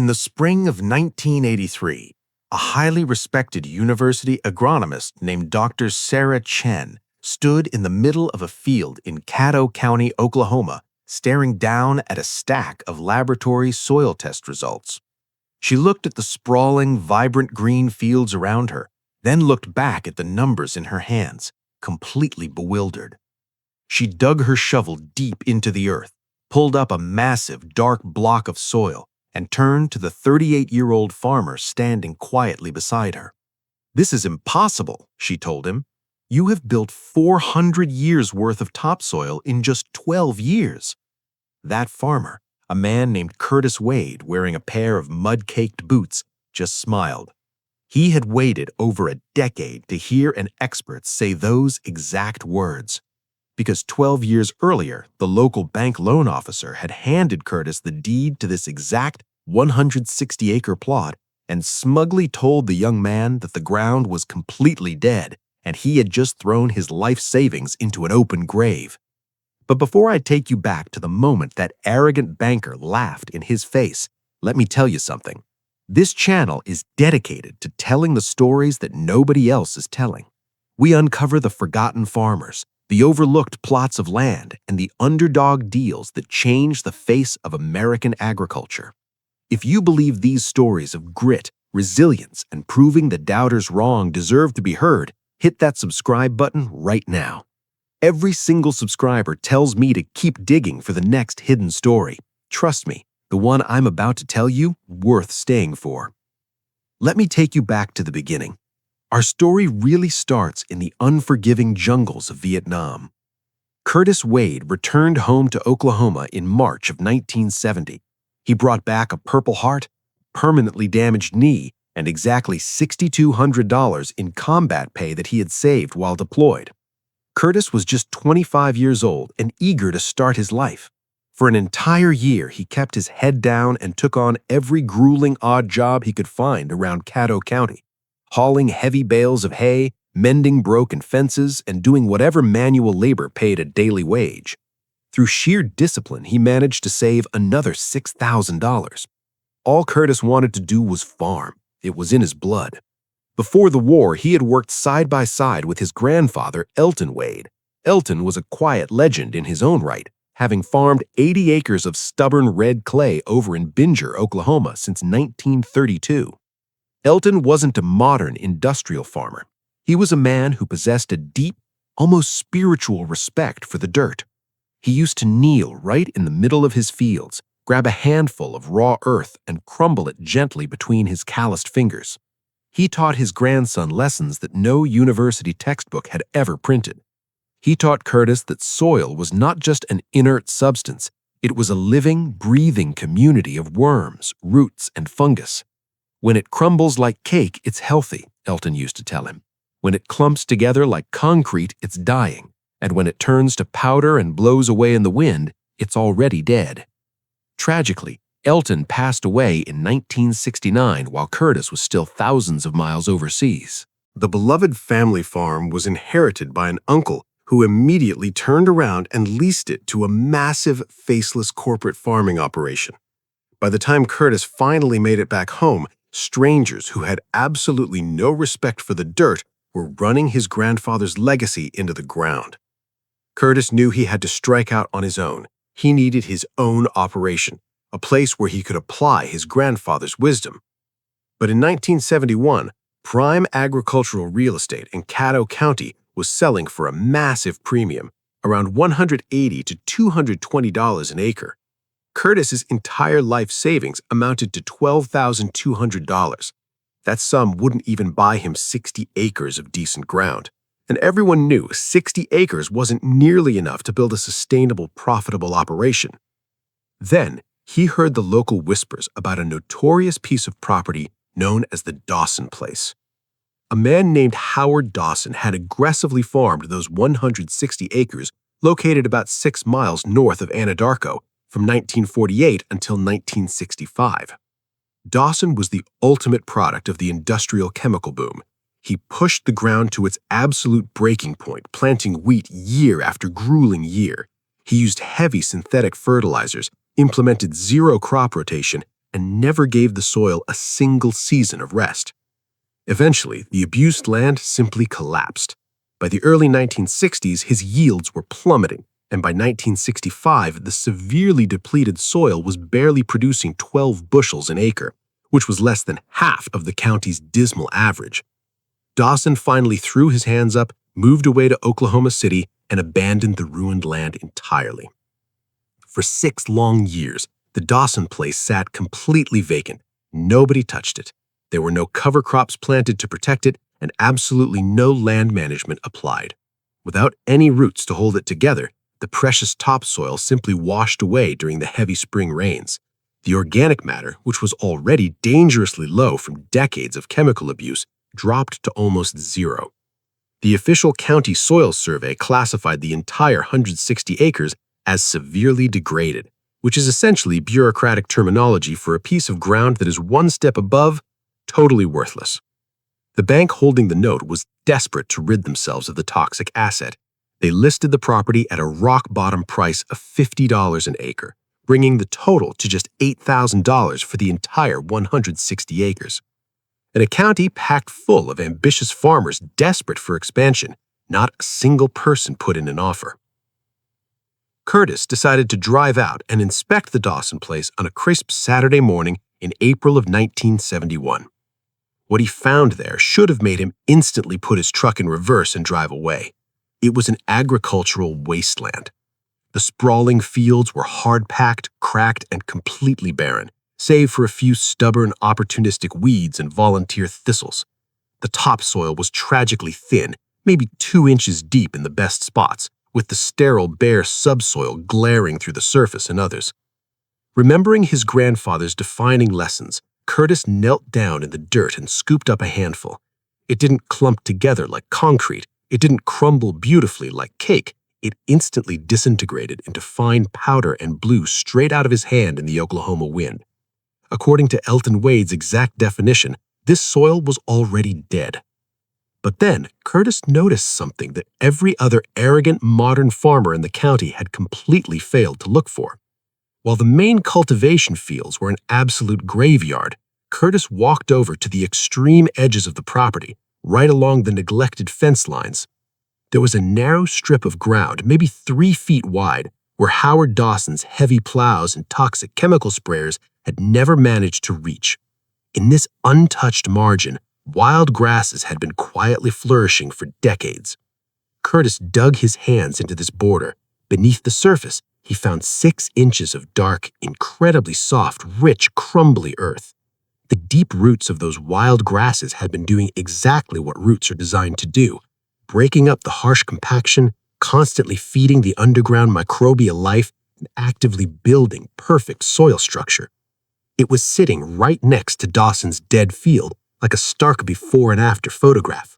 In the spring of 1983, a highly respected university agronomist named Dr. Sarah Chen stood in the middle of a field in Caddo County, Oklahoma, staring down at a stack of laboratory soil test results. She looked at the sprawling, vibrant green fields around her, then looked back at the numbers in her hands, completely bewildered. She dug her shovel deep into the earth, pulled up a massive, dark block of soil, and turned to the 38-year-old farmer standing quietly beside her. "This is impossible," she told him. "You have built 400 years' worth of topsoil in just 12 years." That farmer, a man named Curtis Wade wearing a pair of mud-caked boots, just smiled. He had waited over a decade to hear an expert say those exact words. Because 12 years earlier, the local bank loan officer had handed Curtis the deed to this exact 160-acre plot and smugly told the young man that the ground was completely dead and he had just thrown his life savings into an open grave. But before I take you back to the moment that arrogant banker laughed in his face, let me tell you something. This channel is dedicated to telling the stories that nobody else is telling. We uncover the forgotten farmers, the overlooked plots of land, and the underdog deals that change the face of American agriculture. If you believe these stories of grit, resilience, and proving the doubters wrong deserve to be heard, hit that subscribe button right now. Every single subscriber tells me to keep digging for the next hidden story. Trust me, the one I'm about to tell you, worth staying for. Let me take you back to the beginning. Our story really starts in the unforgiving jungles of Vietnam. Curtis Wade returned home to Oklahoma in March of 1970. He brought back a Purple Heart, permanently damaged knee, and exactly $6,200 in combat pay that he had saved while deployed. Curtis was just 25 years old and eager to start his life. For an entire year, he kept his head down and took on every grueling odd job he could find around Caddo County, hauling heavy bales of hay, mending broken fences, and doing whatever manual labor paid a daily wage. Through sheer discipline, he managed to save another $6,000. All Curtis wanted to do was farm. It was in his blood. Before the war, he had worked side by side with his grandfather, Elton Wade. Elton was a quiet legend in his own right, having farmed 80 acres of stubborn red clay over in Binger, Oklahoma since 1932. Elton wasn't a modern industrial farmer. He was a man who possessed a deep, almost spiritual respect for the dirt. He used to kneel right in the middle of his fields, grab a handful of raw earth and crumble it gently between his calloused fingers. He taught his grandson lessons that no university textbook had ever printed. He taught Curtis that soil was not just an inert substance, it was a living, breathing community of worms, roots, and fungus. "When it crumbles like cake, it's healthy," Elton used to tell him. "When it clumps together like concrete, it's dying. And when it turns to powder and blows away in the wind, it's already dead." Tragically, Elton passed away in 1969 while Curtis was still thousands of miles overseas. The beloved family farm was inherited by an uncle who immediately turned around and leased it to a massive, faceless corporate farming operation. By the time Curtis finally made it back home, strangers who had absolutely no respect for the dirt were running his grandfather's legacy into the ground. Curtis knew he had to strike out on his own. He needed his own operation, a place where he could apply his grandfather's wisdom. But in 1971, prime agricultural real estate in Caddo County was selling for a massive premium, around $180 to $220 an acre. Curtis's entire life savings amounted to $12,200. That sum wouldn't even buy him 60 acres of decent ground. And everyone knew 60 acres wasn't nearly enough to build a sustainable, profitable operation. Then, he heard the local whispers about a notorious piece of property known as the Dawson Place. A man named Howard Dawson had aggressively farmed those 160 acres located about 6 miles north of Anadarko from 1948 until 1965. Dawson was the ultimate product of the industrial chemical boom. He pushed the ground to its absolute breaking point, planting wheat year after grueling year. He used heavy synthetic fertilizers, implemented zero crop rotation, and never gave the soil a single season of rest. Eventually, the abused land simply collapsed. By the early 1960s, his yields were plummeting, and by 1965, the severely depleted soil was barely producing 12 bushels an acre, which was less than half of the county's dismal average. Dawson finally threw his hands up, moved away to Oklahoma City, and abandoned the ruined land entirely. For 6 long years, the Dawson Place sat completely vacant. Nobody touched it. There were no cover crops planted to protect it, and absolutely no land management applied. Without any roots to hold it together, the precious topsoil simply washed away during the heavy spring rains. The organic matter, which was already dangerously low from decades of chemical abuse, dropped to almost zero. The official county soil survey classified the entire 160 acres as severely degraded, which is essentially bureaucratic terminology for a piece of ground that is one step above totally worthless. The bank holding the note was desperate to rid themselves of the toxic asset. They listed the property at a rock-bottom price of $50 an acre, bringing the total to just $8,000 for the entire 160 acres. In a county packed full of ambitious farmers desperate for expansion, not a single person put in an offer. Curtis decided to drive out and inspect the Dawson Place on a crisp Saturday morning in April of 1971. What he found there should have made him instantly put his truck in reverse and drive away. It was an agricultural wasteland. The sprawling fields were hard-packed, cracked, and completely barren, save for a few stubborn, opportunistic weeds and volunteer thistles. The topsoil was tragically thin, maybe 2 inches deep in the best spots, with the sterile, bare subsoil glaring through the surface in others. Remembering his grandfather's defining lessons, Curtis knelt down in the dirt and scooped up a handful. It didn't clump together like concrete. It didn't crumble beautifully like cake. It instantly disintegrated into fine powder and blew straight out of his hand in the Oklahoma wind. According to Elton Wade's exact definition, this soil was already dead. But then, Curtis noticed something that every other arrogant modern farmer in the county had completely failed to look for. While the main cultivation fields were an absolute graveyard, Curtis walked over to the extreme edges of the property, right along the neglected fence lines. There was a narrow strip of ground, maybe 3 feet wide, where Howard Dawson's heavy plows and toxic chemical sprayers had never managed to reach. In this untouched margin, wild grasses had been quietly flourishing for decades. Curtis dug his hands into this border. Beneath the surface, he found 6 inches of dark, incredibly soft, rich, crumbly earth. The deep roots of those wild grasses had been doing exactly what roots are designed to do, breaking up the harsh compaction, constantly feeding the underground microbial life, and actively building perfect soil structure. It was sitting right next to Dawson's dead field, like a stark before and after photograph.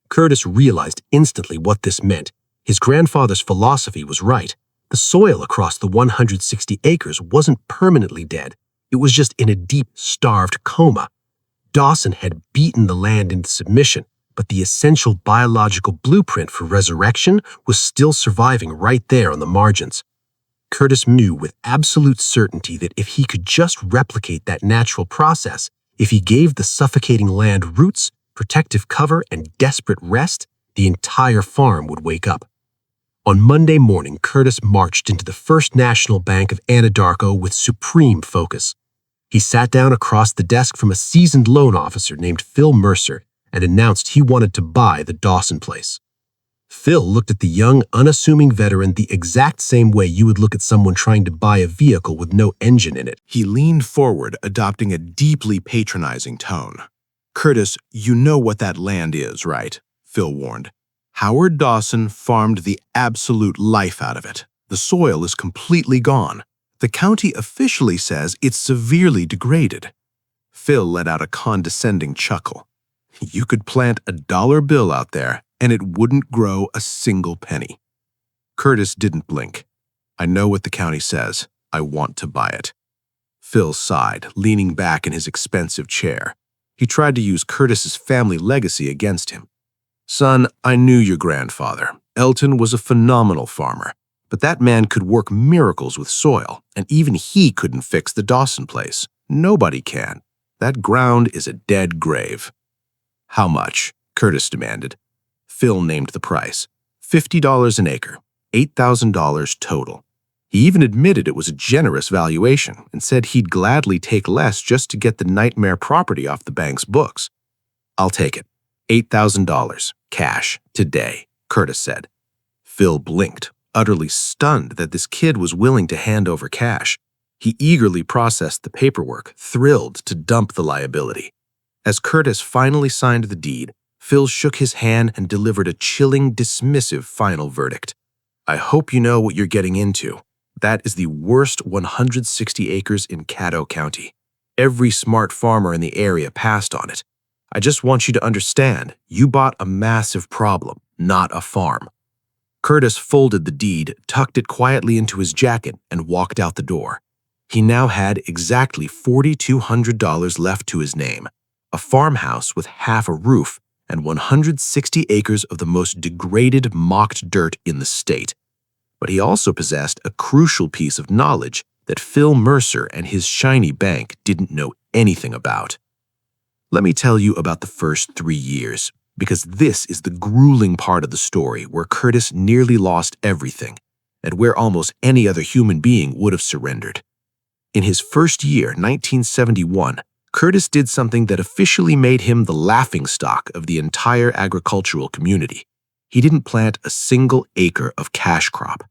Curtis realized instantly what this meant. His grandfather's philosophy was right. The soil across the 160 acres wasn't permanently dead. It was just in a deep, starved coma. Dawson had beaten the land into submission, but the essential biological blueprint for resurrection was still surviving right there on the margins. Curtis knew with absolute certainty that if he could just replicate that natural process, if he gave the suffocating land roots, protective cover, and desperate rest, the entire farm would wake up. On Monday morning, Curtis marched into the First National Bank of Anadarko with supreme focus. He sat down across the desk from a seasoned loan officer named Phil Mercer and announced he wanted to buy the Dawson Place. Phil looked at the young, unassuming veteran the exact same way you would look at someone trying to buy a vehicle with no engine in it. He leaned forward, adopting a deeply patronizing tone. "Curtis, you know what that land is, right?" Phil warned. "Howard Dawson farmed the absolute life out of it. The soil is completely gone. The county officially says it's severely degraded." Phil let out a condescending chuckle. "You could plant a dollar bill out there, and it wouldn't grow a single penny." Curtis didn't blink. "I know what the county says. I want to buy it." Phil sighed, leaning back in his expensive chair. He tried to use Curtis's family legacy against him. "Son, I knew your grandfather. Elton was a phenomenal farmer. But that man could work miracles with soil, and even he couldn't fix the Dawson Place. Nobody can. That ground is a dead grave. How much? Curtis demanded. Phil named the price. $50 an acre, $8,000 total. He even admitted it was a generous valuation and said he'd gladly take less just to get the nightmare property off the bank's books. I'll take it. $8,000, cash, today, Curtis said. Phil blinked, utterly stunned that this kid was willing to hand over cash. He eagerly processed the paperwork, thrilled to dump the liability. As Curtis finally signed the deed, Phil shook his hand and delivered a chilling, dismissive final verdict. I hope you know what you're getting into. That is the worst 160 acres in Caddo County. Every smart farmer in the area passed on it. I just want you to understand, you bought a massive problem, not a farm. Curtis folded the deed, tucked it quietly into his jacket, and walked out the door. He now had exactly $4,200 left to his name, a farmhouse with half a roof, and 160 acres of the most degraded mocked dirt in the state. But he also possessed a crucial piece of knowledge that Phil Mercer and his shiny bank didn't know anything about. Let me tell you about the first 3 years, because this is the grueling part of the story where Curtis nearly lost everything, and where almost any other human being would have surrendered. In his first year, 1971, Curtis did something that officially made him the laughingstock of the entire agricultural community. He didn't plant a single acre of cash crop.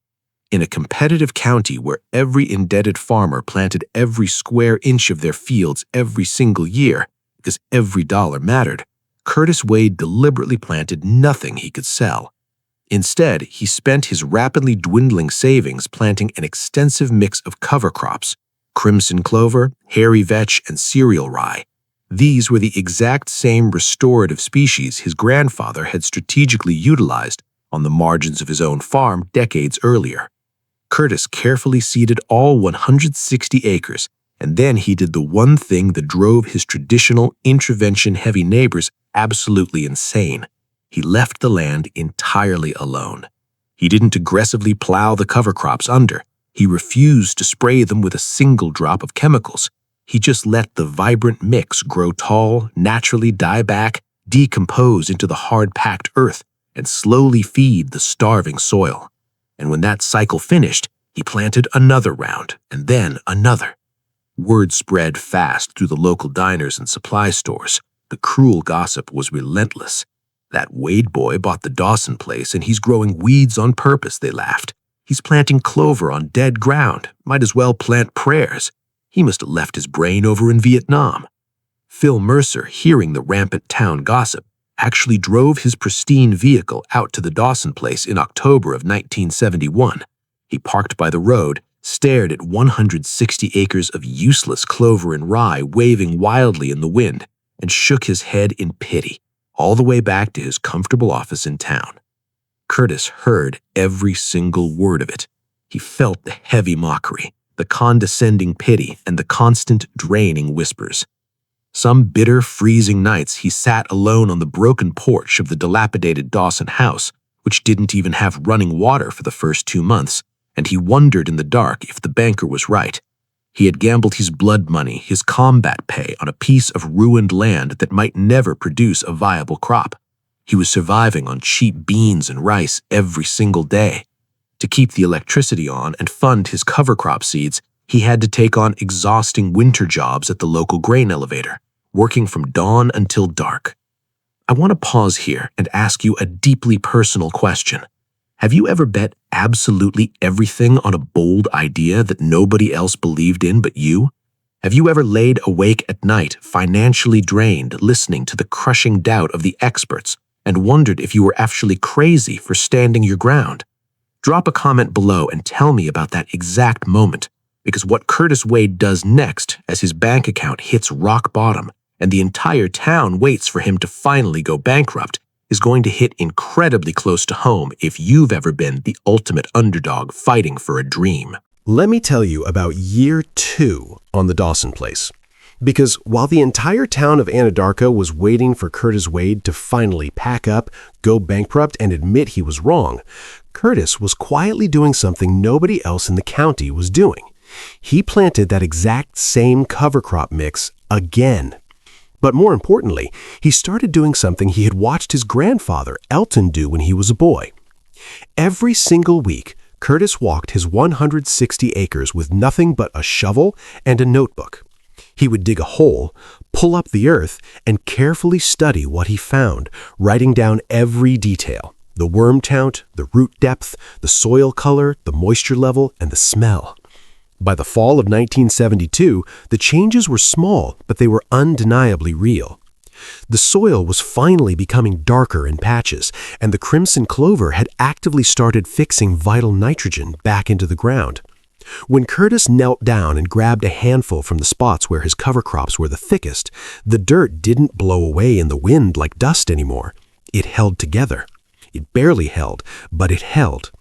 In a competitive county where every indebted farmer planted every square inch of their fields every single year, because every dollar mattered, Curtis Wade deliberately planted nothing he could sell. Instead, he spent his rapidly dwindling savings planting an extensive mix of cover crops: crimson clover, hairy vetch, and cereal rye. These were the exact same restorative species his grandfather had strategically utilized on the margins of his own farm decades earlier. Curtis carefully seeded all 160 acres, and then he did the one thing that drove his traditional intervention-heavy neighbors absolutely insane. He left the land entirely alone. He didn't aggressively plow the cover crops under. He refused to spray them with a single drop of chemicals. He just let the vibrant mix grow tall, naturally die back, decompose into the hard-packed earth, and slowly feed the starving soil. And when that cycle finished, he planted another round, and then another. Word spread fast through the local diners and supply stores. The cruel gossip was relentless. That Wade boy bought the Dawson Place, and he's growing weeds on purpose, they laughed. He's planting clover on dead ground. Might as well plant prayers. He must have left his brain over in Vietnam. Phil Mercer, hearing the rampant town gossip, actually drove his pristine vehicle out to the Dawson Place in October of 1971. He parked by the road, stared at 160 acres of useless clover and rye waving wildly in the wind, and shook his head in pity, all the way back to his comfortable office in town. Curtis heard every single word of it. He felt the heavy mockery, the condescending pity, and the constant draining whispers. Some bitter, freezing nights he sat alone on the broken porch of the dilapidated Dawson house, which didn't even have running water for the first 2 months, and he wondered in the dark if the banker was right. He had gambled his blood money, his combat pay, on a piece of ruined land that might never produce a viable crop. He was surviving on cheap beans and rice every single day. To keep the electricity on and fund his cover crop seeds, he had to take on exhausting winter jobs at the local grain elevator, working from dawn until dark. I want to pause here and ask you a deeply personal question. Have you ever bet absolutely everything on a bold idea that nobody else believed in but you? Have you ever laid awake at night, financially drained, listening to the crushing doubt of the experts, and wondered if you were actually crazy for standing your ground? Drop a comment below and tell me about that exact moment, because what Curtis Wade does next as his bank account hits rock bottom and the entire town waits for him to finally go bankrupt is going to hit incredibly close to home if you've ever been the ultimate underdog fighting for a dream. Let me tell you about year 2 on the Dawson Place. Because while the entire town of Anadarko was waiting for Curtis Wade to finally pack up, go bankrupt, and admit he was wrong, Curtis was quietly doing something nobody else in the county was doing. He planted that exact same cover crop mix again. But more importantly, he started doing something he had watched his grandfather, Elton, do when he was a boy. Every single week, Curtis walked his 160 acres with nothing but a shovel and a notebook. He would dig a hole, pull up the earth, and carefully study what he found, writing down every detail: the worm count, the root depth, the soil color, the moisture level, and the smell. By the fall of 1972, the changes were small, but they were undeniably real. The soil was finally becoming darker in patches, and the crimson clover had actively started fixing vital nitrogen back into the ground. When Curtis knelt down and grabbed a handful from the spots where his cover crops were the thickest, the dirt didn't blow away in the wind like dust anymore. It held together. It barely held, but it held.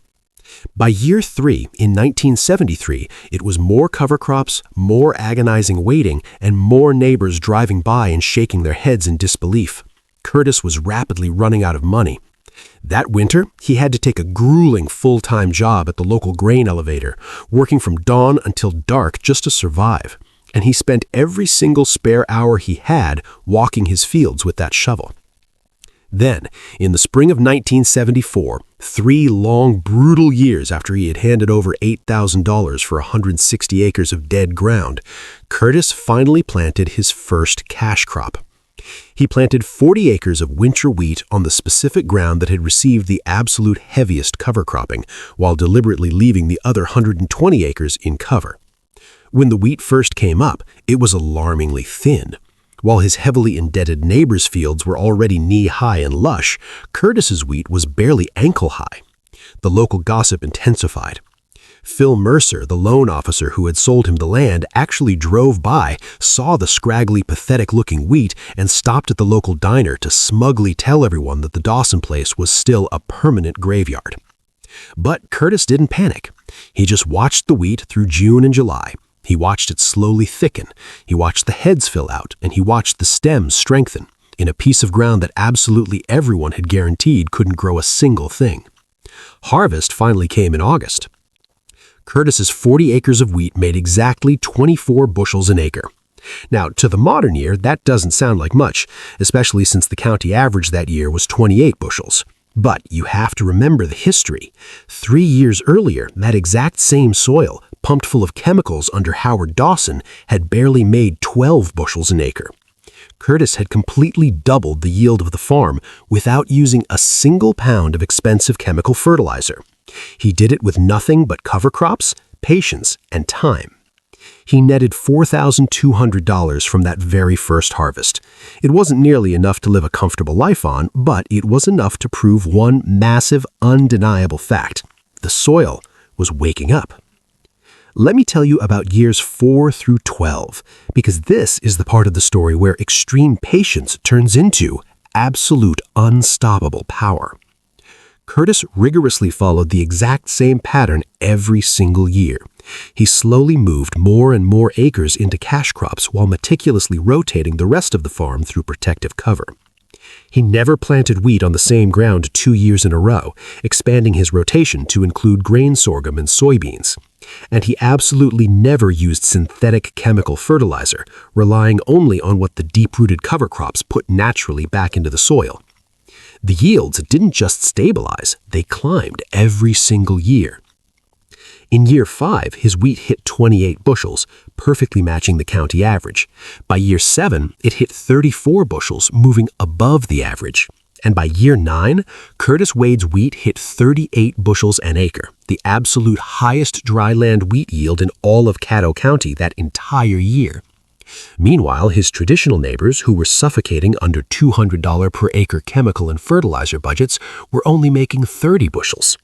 By year 3, in 1973, it was more cover crops, more agonizing waiting, and more neighbors driving by and shaking their heads in disbelief. Curtis was rapidly running out of money. That winter, he had to take a grueling full-time job at the local grain elevator, working from dawn until dark just to survive. And he spent every single spare hour he had walking his fields with that shovel. Then, in the spring of 1974, 3 long, brutal years after he had handed over $8,000 for 160 acres of dead ground, Curtis finally planted his first cash crop. He planted 40 acres of winter wheat on the specific ground that had received the absolute heaviest cover cropping, while deliberately leaving the other 120 acres in cover. When the wheat first came up, it was alarmingly thin. While his heavily indebted neighbors' fields were already knee-high and lush, Curtis's wheat was barely ankle-high. The local gossip intensified. Phil Mercer, the loan officer who had sold him the land, actually drove by, saw the scraggly, pathetic-looking wheat, and stopped at the local diner to smugly tell everyone that the Dawson Place was still a permanent graveyard. But Curtis didn't panic. He just watched the wheat through June and July. He watched it slowly thicken. He watched the heads fill out, and he watched the stems strengthen in a piece of ground that absolutely everyone had guaranteed couldn't grow a single thing. Harvest finally came in August. Curtis's 40 acres of wheat made exactly 24 bushels an acre. Now, to the modern ear, that doesn't sound like much, especially since the county average that year was 28 bushels. But you have to remember the history. 3 years earlier, that exact same soil, pumped full of chemicals under Howard Dawson, had barely made 12 bushels an acre. Curtis had completely doubled the yield of the farm without using a single pound of expensive chemical fertilizer. He did it with nothing but cover crops, patience, and time. He netted $4,200 from that very first harvest. It wasn't nearly enough to live a comfortable life on, but it was enough to prove one massive, undeniable fact: the soil was waking up. Let me tell you about years 4 through 12, because this is the part of the story where extreme patience turns into absolute unstoppable power. Curtis rigorously followed the exact same pattern every single year. He slowly moved more and more acres into cash crops while meticulously rotating the rest of the farm through protective cover. He never planted wheat on the same ground 2 years in a row, expanding his rotation to include grain sorghum and soybeans. And he absolutely never used synthetic chemical fertilizer, relying only on what the deep-rooted cover crops put naturally back into the soil. The yields didn't just stabilize, they climbed every single year. In year 5, his wheat hit 28 bushels, perfectly matching the county average. By year 7, it hit 34 bushels, moving above the average. And by year 9, Curtis Wade's wheat hit 38 bushels an acre, the absolute highest dryland wheat yield in all of Caddo County that entire year. Meanwhile, his traditional neighbors, who were suffocating under $200 per acre chemical and fertilizer budgets, were only making 30 bushels.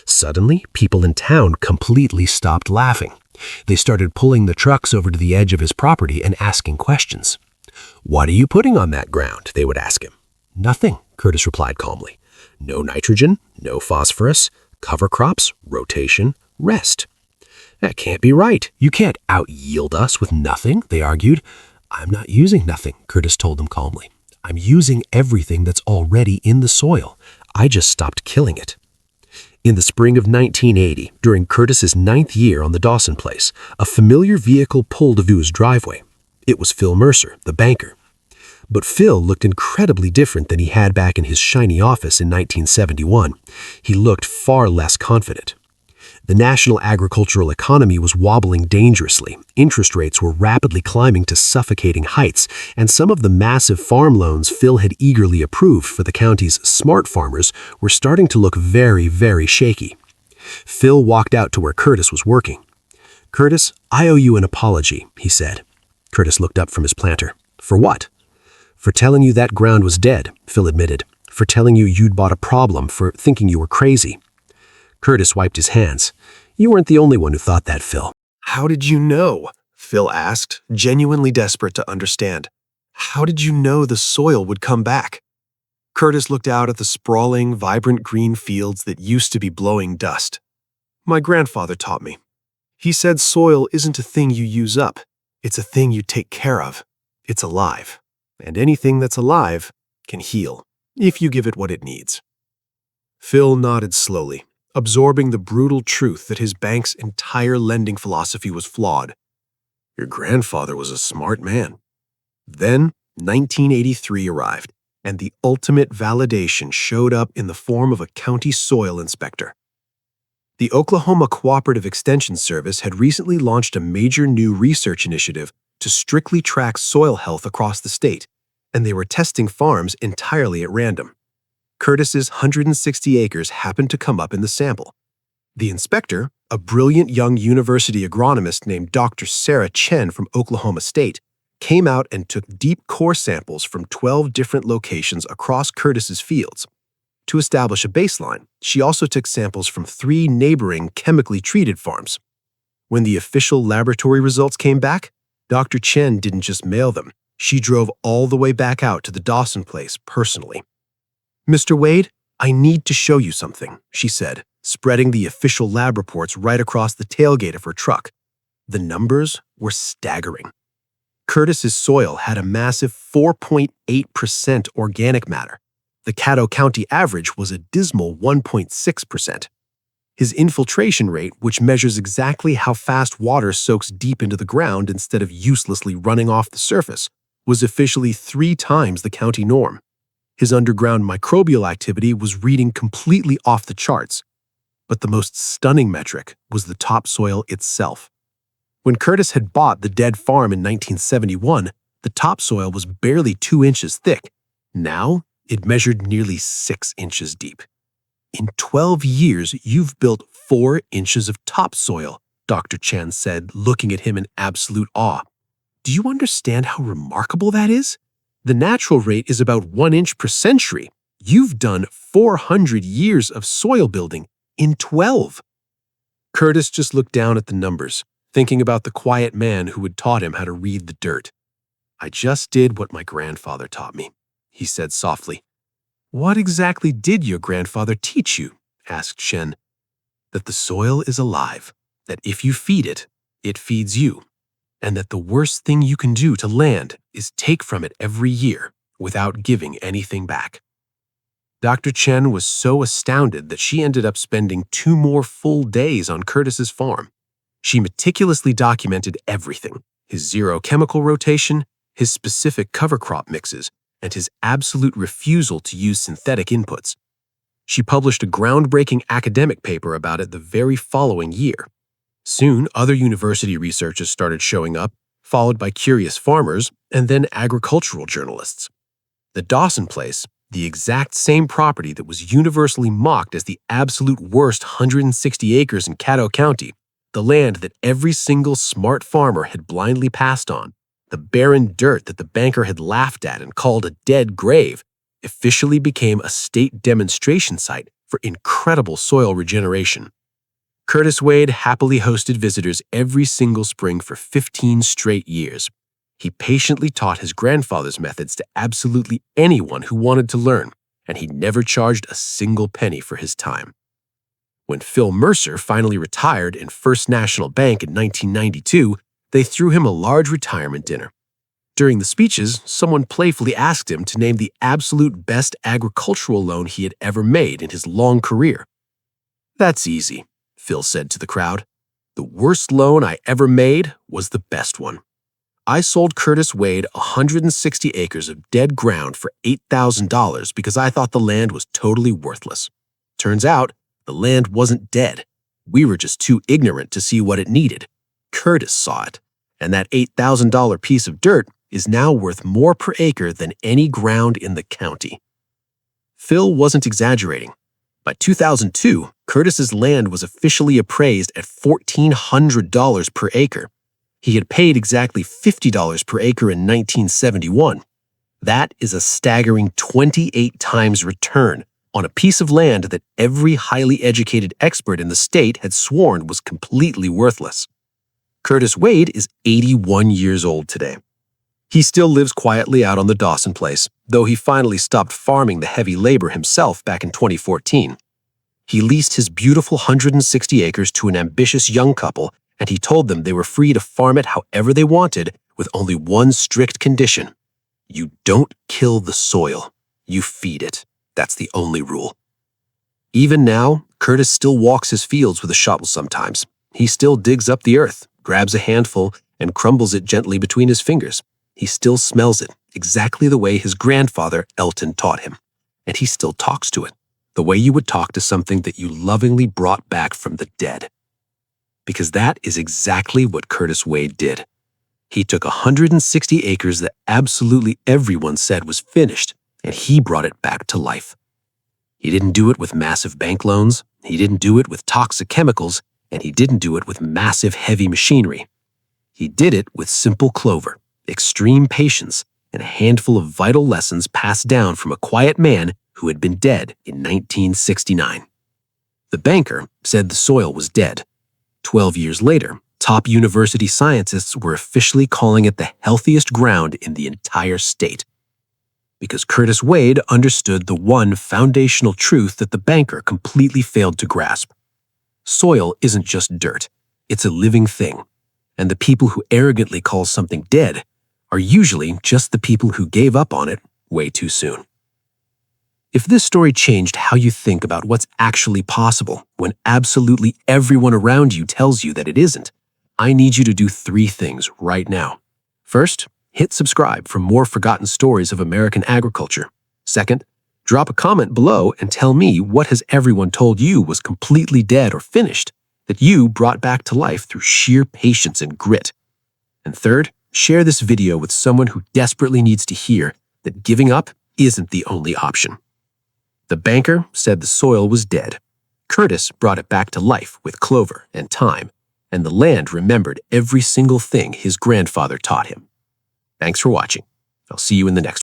Suddenly, people in town completely stopped laughing. They started pulling the trucks over to the edge of his property and asking questions. "What are you putting on that ground?" they would ask him. "Nothing," Curtis replied calmly. "No nitrogen, no phosphorus, cover crops, rotation, rest." "That can't be right. You can't out-yield us with nothing," they argued. "I'm not using nothing," Curtis told them calmly. "I'm using everything that's already in the soil. I just stopped killing it." In the spring of 1980, during Curtis's 9th year on the Dawson Place, a familiar vehicle pulled into his driveway. It was Phil Mercer, the banker. But Phil looked incredibly different than he had back in his shiny office in 1971. He looked far less confident. The national agricultural economy was wobbling dangerously, interest rates were rapidly climbing to suffocating heights, and some of the massive farm loans Phil had eagerly approved for the county's smart farmers were starting to look very, very shaky. Phil walked out to where Curtis was working. "Curtis, I owe you an apology," he said. Curtis looked up from his planter. "For what?" "For telling you that ground was dead," Phil admitted. "For telling you you'd bought a problem, for thinking you were crazy." Curtis wiped his hands. "You weren't the only one who thought that, Phil." "How did you know?" Phil asked, genuinely desperate to understand. "How did you know the soil would come back?" Curtis looked out at the sprawling, vibrant green fields that used to be blowing dust. "My grandfather taught me. He said soil isn't a thing you use up. It's a thing you take care of. It's alive. And anything that's alive can heal, if you give it what it needs." Phil nodded slowly, absorbing the brutal truth that his bank's entire lending philosophy was flawed. Your grandfather was a smart man. Then, 1983 arrived, and the ultimate validation showed up in the form of a county soil inspector. The Oklahoma Cooperative Extension Service had recently launched a major new research initiative to strictly track soil health across the state, and they were testing farms entirely at random. Curtis's 160 acres happened to come up in the sample. The inspector, a brilliant young university agronomist named Dr. Sarah Chen from Oklahoma State, came out and took deep core samples from 12 different locations across Curtis's fields. To establish a baseline, she also took samples from 3 neighboring chemically treated farms. When the official laboratory results came back, Dr. Chen didn't just mail them. She drove all the way back out to the Dawson Place personally. "Mr. Wade, I need to show you something," she said, spreading the official lab reports right across the tailgate of her truck. The numbers were staggering. Curtis's soil had a massive 4.8% organic matter. The Caddo County average was a dismal 1.6%. His infiltration rate, which measures exactly how fast water soaks deep into the ground instead of uselessly running off the surface, was officially 3 times the county norm. His underground microbial activity was reading completely off the charts. But the most stunning metric was the topsoil itself. When Curtis had bought the dead farm in 1971, the topsoil was barely 2 inches thick. Now, it measured nearly 6 inches deep. "In 12 years, you've built 4 inches of topsoil," Dr. Chen said, looking at him in absolute awe. "Do you understand how remarkable that is? The natural rate is about 1 inch per century. You've done 400 years of soil building in 12. Curtis just looked down at the numbers, thinking about the quiet man who had taught him how to read the dirt. "I just did what my grandfather taught me," he said softly. "What exactly did your grandfather teach you?" asked Shen. "That the soil is alive, that if you feed it, it feeds you, and that the worst thing you can do to land is take from it every year without giving anything back." Dr. Chen was so astounded that she ended up spending 2 more full days on Curtis's farm. She meticulously documented everything: his zero chemical rotation, his specific cover crop mixes, and his absolute refusal to use synthetic inputs. She published a groundbreaking academic paper about it the very following year. Soon, other university researchers started showing up, followed by curious farmers and then agricultural journalists. The Dawson Place, the exact same property that was universally mocked as the absolute worst 160 acres in Caddo County, the land that every single smart farmer had blindly passed on, the barren dirt that the banker had laughed at and called a dead grave, officially became a state demonstration site for incredible soil regeneration. Curtis Wade happily hosted visitors every single spring for 15 straight years. He patiently taught his grandfather's methods to absolutely anyone who wanted to learn, and he never charged a single penny for his time. When Phil Mercer finally retired in First National Bank in 1992, they threw him a large retirement dinner. During the speeches, someone playfully asked him to name the absolute best agricultural loan he had ever made in his long career. "That's easy," Phil said to the crowd. "The worst loan I ever made was the best one. I sold Curtis Wade 160 acres of dead ground for $8,000 because I thought the land was totally worthless. Turns out, the land wasn't dead. We were just too ignorant to see what it needed. Curtis saw it, and that $8,000 piece of dirt is now worth more per acre than any ground in the county." Phil wasn't exaggerating. By 2002, Curtis's land was officially appraised at $1,400 per acre. He had paid exactly $50 per acre in 1971. That is a staggering 28 times return on a piece of land that every highly educated expert in the state had sworn was completely worthless. Curtis Wade is 81 years old today. He still lives quietly out on the Dawson Place, though he finally stopped farming the heavy labor himself back in 2014. He leased his beautiful 160 acres to an ambitious young couple, and he told them they were free to farm it however they wanted with only one strict condition. You don't kill the soil. You feed it. That's the only rule. Even now, Curtis still walks his fields with a shovel sometimes. He still digs up the earth, grabs a handful, and crumbles it gently between his fingers. He still smells it, exactly the way his grandfather, Elton, taught him. And he still talks to it, the way you would talk to something that you lovingly brought back from the dead. Because that is exactly what Curtis Wade did. He took 160 acres that absolutely everyone said was finished, and he brought it back to life. He didn't do it with massive bank loans, he didn't do it with toxic chemicals, and he didn't do it with massive heavy machinery. He did it with simple clover, extreme patience, and a handful of vital lessons passed down from a quiet man who had been dead in 1969. The banker said the soil was dead. 12 years later, top university scientists were officially calling it the healthiest ground in the entire state. Because Curtis Wade understood the one foundational truth that the banker completely failed to grasp. Soil isn't just dirt, it's a living thing. And the people who arrogantly call something dead are usually just the people who gave up on it way too soon. If this story changed how you think about what's actually possible when absolutely everyone around you tells you that it isn't, I need you to do 3 things right now. First, hit subscribe for more forgotten stories of American agriculture. Second, drop a comment below and tell me what has everyone told you was completely dead or finished that you brought back to life through sheer patience and grit. And third, share this video with someone who desperately needs to hear that giving up isn't the only option. The banker said the soil was dead. Curtis brought it back to life with clover and thyme, and the land remembered every single thing his grandfather taught him. Thanks for watching. I'll see you in the next one.